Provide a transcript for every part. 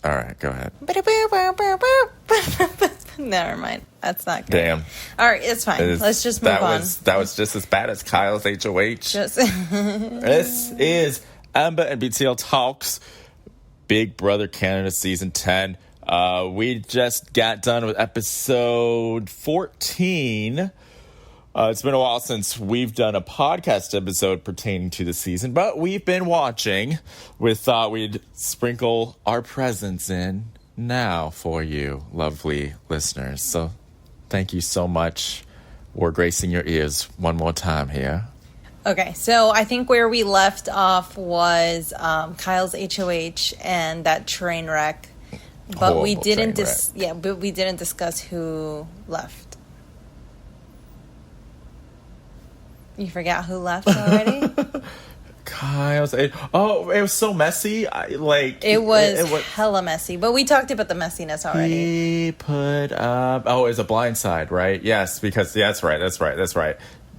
All right, go ahead. Never mind. That's not good. Damn. All right, it's fine. Let's just move on. That was just as bad as Kyle's HOH. This is Ember and BTL Talks, Big Brother Canada Season 10. We just got done with episode 14. It's been a while since we've done a podcast episode pertaining to the season, but we've been watching. We thought we'd sprinkle our presence in now for you, lovely listeners. So thank you so much. We're gracing your ears one more time here. Okay, so I think where we left off was Kyle's HOH and that train wreck, but we didn't discuss who left. You forgot who left already? Kyle's it was so messy. It was hella messy, but we talked about the messiness already. He put up it was a blind side, right? Yes, because that's right.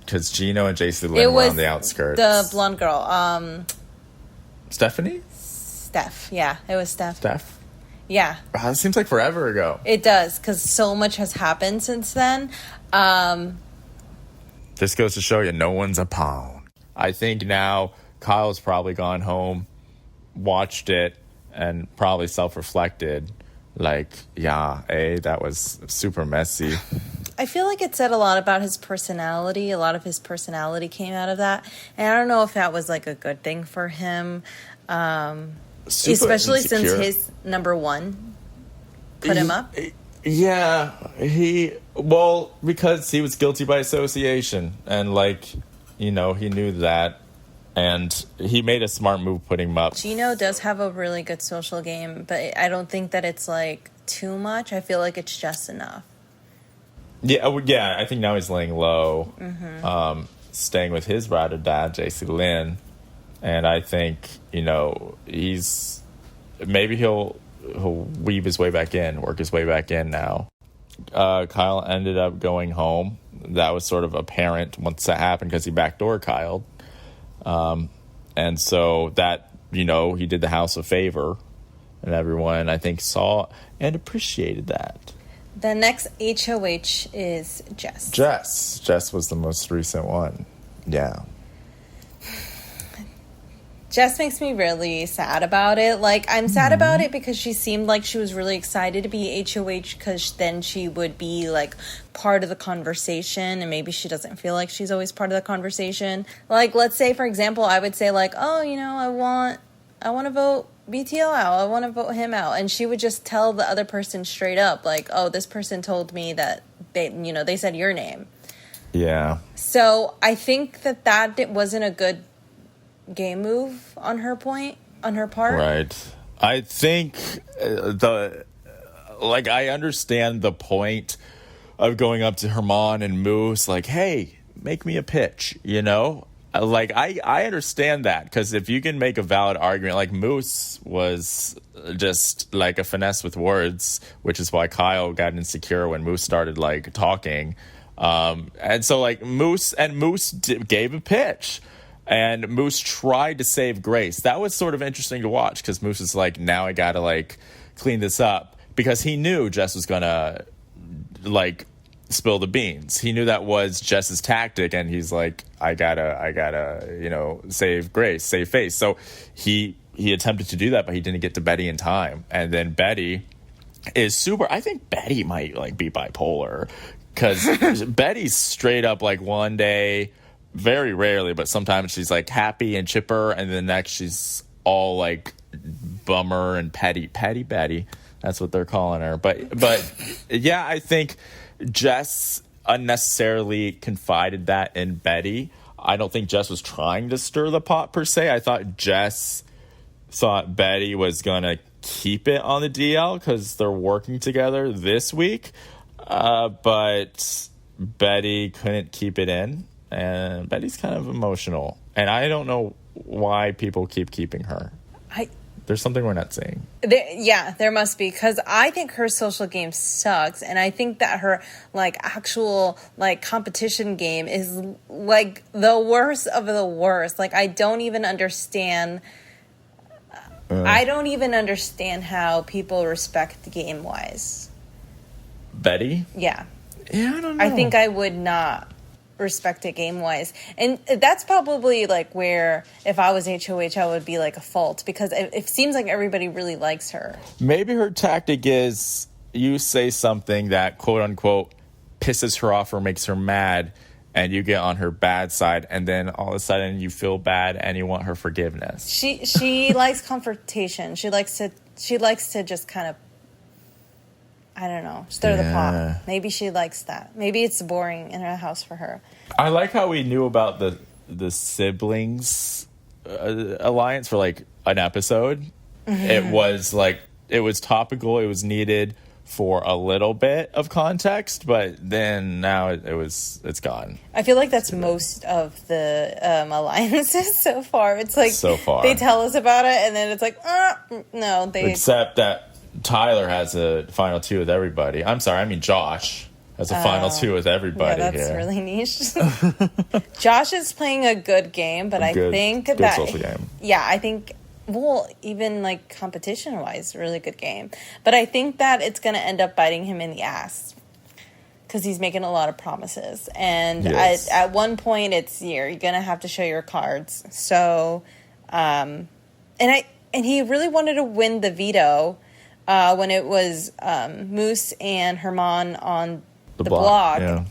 Because Gino and JC Lynn were on the outskirts. The blonde girl, Stephanie? Steph, yeah, it was Steph. Steph? Yeah. Wow, it seems like forever ago. It does, because so much has happened since then. This goes to show you, no one's a pawn. I think now Kyle's probably gone home, watched it, and probably self-reflected. That was super messy. I feel like it said a lot about his personality. A lot of his personality came out of that. And I don't know if that was like a good thing for him. Especially insecure. Since his number one put him up. Yeah, because he was guilty by association, and he knew that, and he made a smart move putting him up. Gino does have a really good social game, but I don't think that it's too much. I feel like it's just enough. Yeah, I think now he's laying low, staying with his ride or die, JC Lynn, and I think he'll weave his way back in, work his way back in now. Kyle ended up going home. That was sort of apparent once that happened because he backdoored Kyle. And so that, he did the house a favor. And everyone, I think, saw and appreciated that. The next HOH is Jess. Jess was the most recent one. Yeah. Jess makes me really sad about it. I'm sad about it because she seemed like she was really excited to be HOH because then she would be, part of the conversation, and maybe she doesn't feel like she's always part of the conversation. Let's say, for example, I would say, I want to vote BTL out. I want to vote him out. And she would just tell the other person straight up, this person told me that they said your name. Yeah. So I think that wasn't a good game move on her part. Right. I think I understand the point of going up to Herman and Moose hey, make me a pitch, I understand that, because if you can make a valid argument, Moose was just a finesse with words, which is why Kyle got insecure when Moose started talking, and so Moose gave a pitch. And Moose tried to save Grace. That was sort of interesting to watch, because Moose is now I gotta clean this up, because he knew Jess was gonna spill the beans. He knew that was Jess's tactic, and he's I gotta save Grace, save face. So he attempted to do that, but he didn't get to Betty in time. And then Betty is super. I think Betty might be bipolar, because Betty's straight up one day. Very rarely, but sometimes she's happy and chipper, and the next she's all bummer and petty Betty. That's what they're calling her. But yeah, I think Jess unnecessarily confided that in Betty. I don't think Jess was trying to stir the pot per se. I thought Jess thought Betty was gonna keep it on the DL because they're working together this week, but Betty couldn't keep it in. And Betty's kind of emotional. And I don't know why people keep keeping her. There's something we're not seeing. There must be. Because I think her social game sucks. And I think that her, actual, competition game is, the worst of the worst. I don't even understand I don't even understand how people respect game-wise. Betty? Yeah. Yeah, I don't know. I think I would not respect it game-wise. And that's probably, like, where if I was HOH, I would be, like, a fault. Because it seems like everybody really likes her. Maybe her tactic is you say something that, quote-unquote, pisses her off or makes her mad, and you get on her bad side, and then all of a sudden you feel bad and you want her forgiveness. She likes confrontation. She likes to just kind of, I don't know, stir the pot. Maybe she likes that. Maybe it's boring in her house for her. I like how we knew about the siblings alliance for like an episode. Mm-hmm. It was topical. It was needed for a little bit of context, but then now it's gone. I feel like that's most of the alliances so far. It's like so far they tell us about it, and then it's like, no, except that Tyler has a final two with everybody. I'm sorry, I mean Josh has a final two with everybody. Yeah, that's here. really niche. Josh is playing a good game, but I think good that social game. Yeah, I think. Well, even like competition-wise, really good game. But I think that it's going to end up biting him in the ass because he's making a lot of promises. And yes. at one point, you're going to have to show your cards. So, and he really wanted to win the veto when it was Moose and Herman on the blog. Yeah.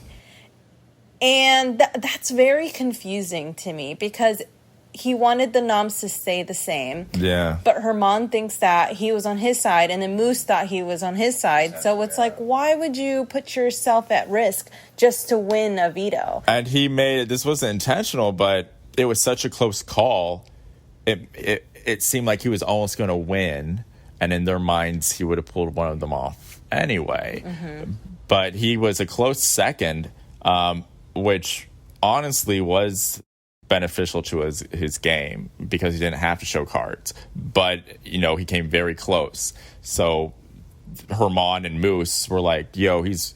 And that's very confusing to me because he wanted the noms to stay the same. Yeah. But Herman thinks that he was on his side, and then Moose thought he was on his side. So it's like, why would you put yourself at risk just to win a veto? And this wasn't intentional, but it was such a close call. It seemed like he was almost going to win, and in their minds, he would have pulled one of them off anyway. Mm-hmm. But he was a close second, which honestly was beneficial to his game because he didn't have to show cards, but he came very close. So Herman and Moose were like, yo, he's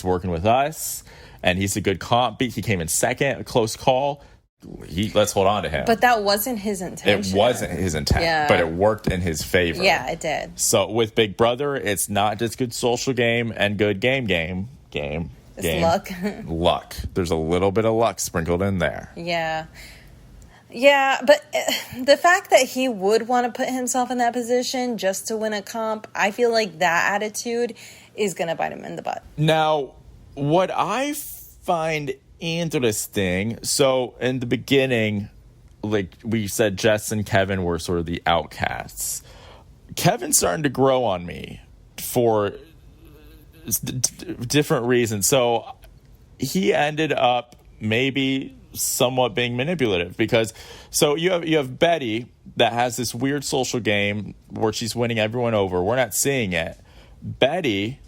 working with us and he's a good comp beat. He came in second, a close call. Let's hold on to him. But that wasn't his intention. It wasn't his intent, but it worked in his favor. Yeah, it did. So with Big Brother, it's not just good social game and good game. It's luck. Luck. There's a little bit of luck sprinkled in there. Yeah. Yeah, but the fact that he would want to put himself in that position just to win a comp, I feel like that attitude is going to bite him in the butt. Now, what I find interesting, so in the beginning, like we said, Jess and Kevin were sort of the outcasts. Kevin's starting to grow on me for different reasons. So he ended up maybe somewhat being manipulative because you have Betty that has this weird social game where she's winning everyone over. We're not seeing it. Betty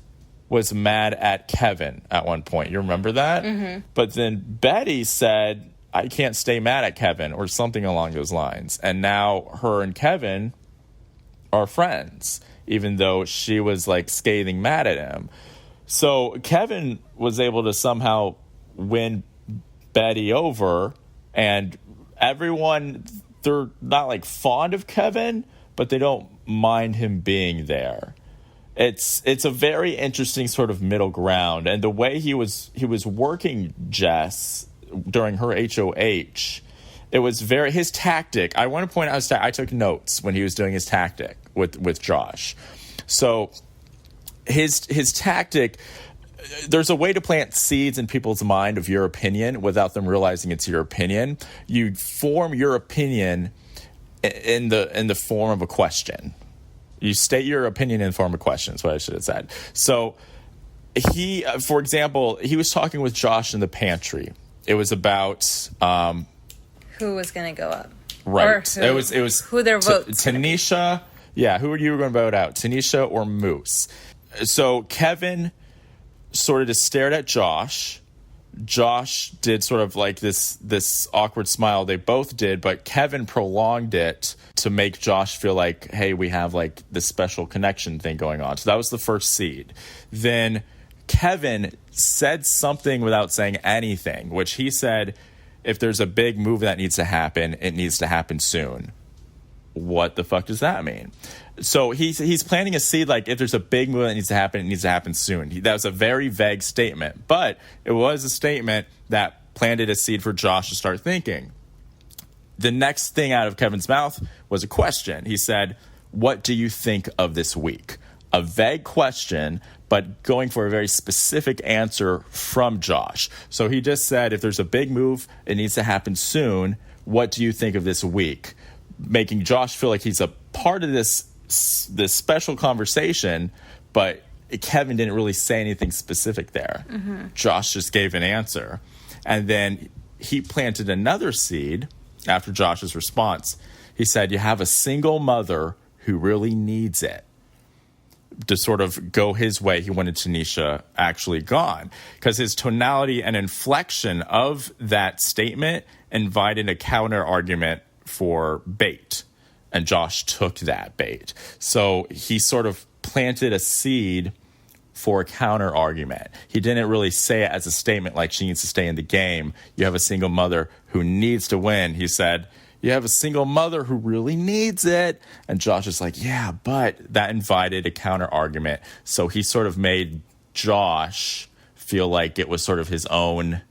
was mad at Kevin at one point. You remember that? Mm-hmm. But then Betty said, I can't stay mad at Kevin or something along those lines. And now her and Kevin are friends, even though she was like scathing mad at him. So Kevin was able to somehow win Betty over, and everyone, they're not like fond of Kevin, but they don't mind him being there. It's a very interesting sort of middle ground, and the way he was working Jess during her HOH, it was his tactic. I want to point out I took notes when he was doing his tactic with Josh. So his tactic, there's a way to plant seeds in people's mind of your opinion without them realizing it's your opinion. You form your opinion in the form of a question. You state your opinion in the form of a question, is what I should have said. So he, for example, he was talking with Josh in the pantry. It was about who was going to go up. Right. Or it was who their votes. Tanisha. Yeah, who were you going to vote out? Tanisha or Moose? So Kevin sort of just stared at Josh. Josh did sort of like this awkward smile. They both did, but Kevin prolonged it to make Josh feel like, hey, we have like this special connection thing going on. So that was the first seed. Then Kevin said something without saying anything, which he said, if there's a big move that needs to happen, it needs to happen soon. what the fuck does that mean? So he's planting a seed, like, if there's a big move that needs to happen, it needs to happen soon. That was a very vague statement, but it was a statement that planted a seed for Josh to start thinking. The next thing out of Kevin's mouth was a question. He said, what do you think of this week? A vague question, but going for a very specific answer from Josh. So he just said, if there's a big move, it needs to happen soon. What do you think of this week? Making Josh feel like he's a part of this special conversation, but Kevin didn't really say anything specific there. Josh just gave an answer. And then he planted another seed after Josh's response. He said, you have a single mother who really needs it. To sort of go his way, he wanted Tanisha actually gone, because his tonality and inflection of that statement invited a counter argument for bait, and Josh took that bait. So he sort of planted a seed for a counter argument. He didn't really say it as a statement like she needs to stay in the game. You have a single mother who needs to win. He said, you have a single mother who really needs it. And Josh is like, yeah, but that invited a counter argument. So he sort of made Josh feel like it was sort of his own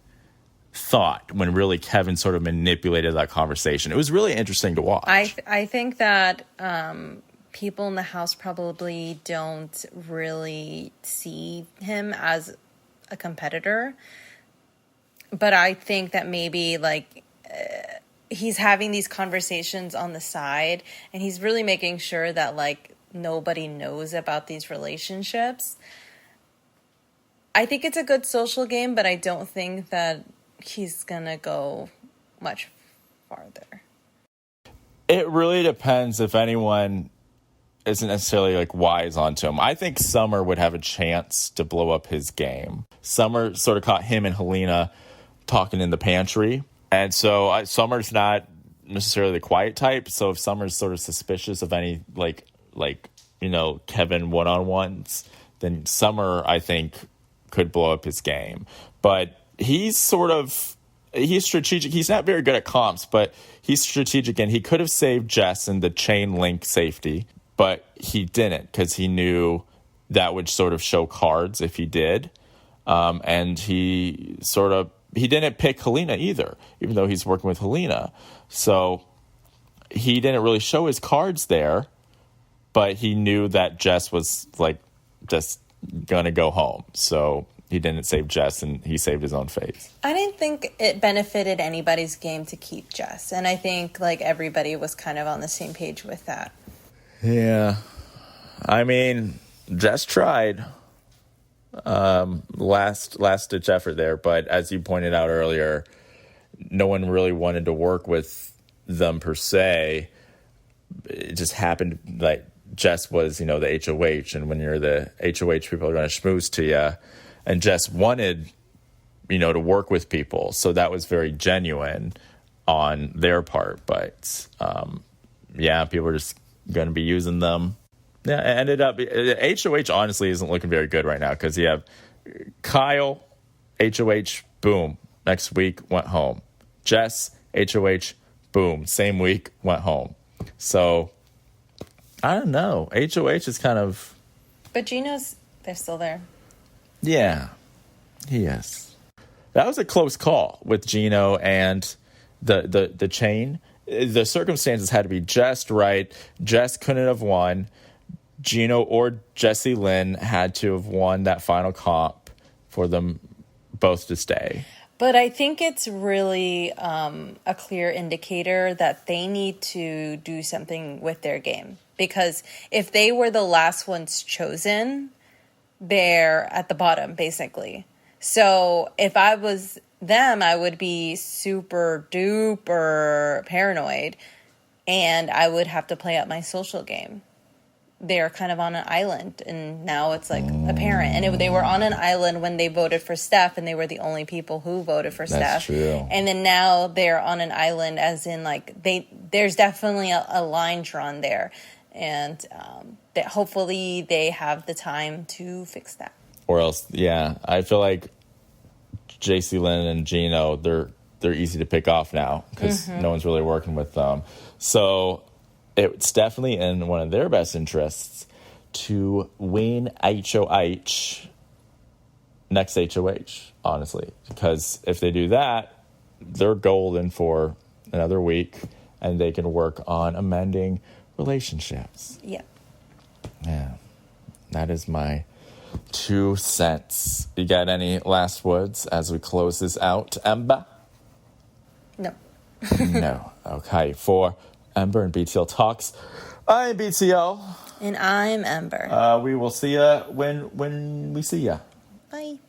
thought, when really Kevin sort of manipulated that conversation. It was really interesting to watch. I think that people in the house probably don't really see him as a competitor. But I think that maybe, like, he's having these conversations on the side, and he's really making sure that, like, nobody knows about these relationships. I think it's a good social game, but I don't think that he's gonna go much farther. It really depends if anyone isn't necessarily, like, wise onto him. I think Summer would have a chance to blow up his game. Summer sort of caught him and Helena talking in the pantry. And so Summer's not necessarily the quiet type. So if Summer's sort of suspicious of any, like Kevin one-on-ones, then Summer, I think, could blow up his game. But he's strategic. He's not very good at comps, but he's strategic, and he could have saved Jess in the chain link safety, but he didn't, because he knew that would sort of show cards if he did. And he didn't pick Helena either, even though he's working with Helena. So he didn't really show his cards there, but he knew that Jess was, like, just going to go home. So he didn't save Jess, and he saved his own face. I didn't think it benefited anybody's game to keep Jess. And I think, like, everybody was kind of on the same page with that. Yeah. I mean, Jess tried. Last ditch effort there, but as you pointed out earlier, no one really wanted to work with them per se. It just happened like Jess was, the HOH, and when you're the HOH, people are going to schmooze to you, and Jess wanted, to work with people, so that was very genuine on their part. But people are just going to be using them. Yeah, it ended up, HOH honestly isn't looking very good right now, because you have Kyle, HOH, boom, next week, went home. Jess, HOH, boom, same week, went home. So, I don't know. HOH is kind of... But Gino's, they're still there. Yeah, he is. That was a close call with Gino and the chain. The circumstances had to be just right. Jess couldn't have won. Gino or Jesse Lynn had to have won that final comp for them both to stay. But I think it's really a clear indicator that they need to do something with their game. Because if they were the last ones chosen, they're at the bottom, basically. So if I was them, I would be super duper paranoid, and I would have to play up my social game. They're kind of on an island, and now it's like apparent. And they were on an island when they voted for Steph, and they were the only people who voted for Steph. That's true. And then now they're on an island, as in, like, there's definitely a line drawn there, and that hopefully they have the time to fix that. Or else, yeah, I feel like JC Lynn and Gino, they're easy to pick off now, because no one's really working with them. So it's definitely in one of their best interests to win HOH next HOH, honestly. Because if they do that, they're golden for another week, and they can work on amending relationships. Yeah. Yeah. That is my 2 cents. You got any last words as we close this out, Ember? No. No. Okay. For Ember and BTL Talks, I'm BTL. And I'm Ember. We will see ya when we see ya. Bye.